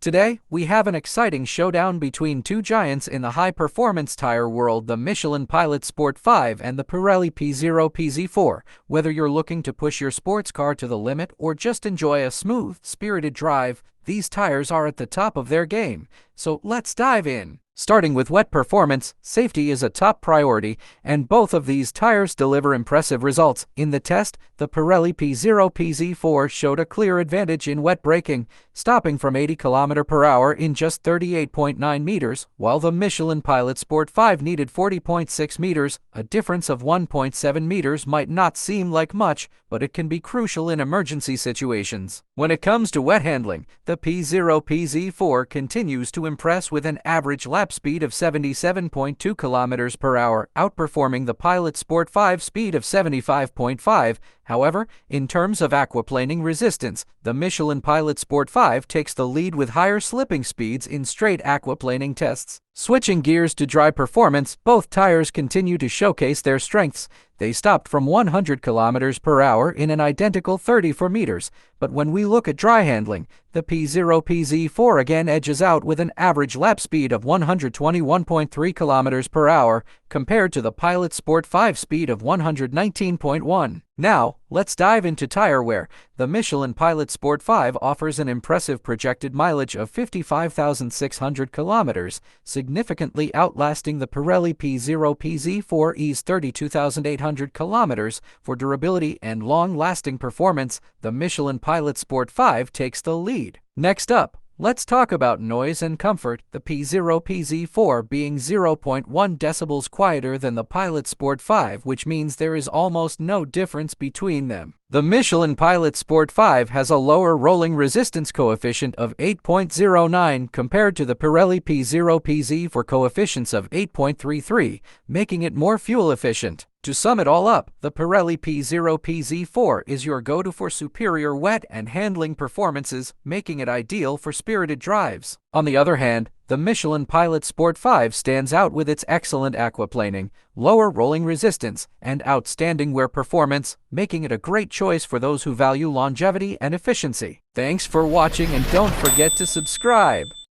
Today, we have an exciting showdown between two giants in the high-performance tire world, the Michelin Pilot Sport 5 and the Pirelli P Zero PZ4. Whether you're looking to push your sports car to the limit or just enjoy a smooth, spirited drive, these tires are at the top of their game. So let's dive in. Starting with wet performance, safety is a top priority, and both of these tires deliver impressive results. In the test, the Pirelli P Zero PZ4 showed a clear advantage in wet braking, stopping from 80 km/h in just 38.9 meters, while the Michelin Pilot Sport 5 needed 40.6 meters. A difference of 1.7 meters might not seem like much, but it can be crucial in emergency situations. When it comes to wet handling, the P Zero PZ4 continues to impress with an average lap speed of 77.2 km/h, outperforming the Pilot Sport 5 speed of 75.5. However, in terms of aquaplaning resistance, the Michelin Pilot Sport 5 takes the lead with higher slipping speeds in straight aquaplaning tests. Switching gears to dry performance, both tires continue to showcase their strengths. They stopped from 100 km/h in an identical 34 meters, but when we look at dry handling, the P Zero PZ4 again edges out with an average lap speed of 121.3 km/h compared to the Pilot Sport 5 speed of 119.1. Now, let's dive into tire wear. The Michelin Pilot Sport 5 offers an impressive projected mileage of 55,600 kilometers, significantly outlasting the Pirelli P Zero PZ4's 32,800 kilometers. For durability and long-lasting performance, the Michelin Pilot Sport 5 takes the lead. Next up, let's talk about noise and comfort, the P Zero PZ4 being 0.1 decibels quieter than the Pilot Sport 5, which means there is almost no difference between them. The Michelin Pilot Sport 5 has a lower rolling resistance coefficient of 8.09 compared to the Pirelli P Zero PZ4 coefficients of 8.33, making it more fuel efficient. To sum it all up, the Pirelli P Zero PZ4 is your go-to for superior wet and handling performances, making it ideal for spirited drives. On the other hand, the Michelin Pilot Sport 5 stands out with its excellent aquaplaning, lower rolling resistance, and outstanding wear performance, making it a great choice for those who value longevity and efficiency. Thanks for watching, and don't forget to subscribe.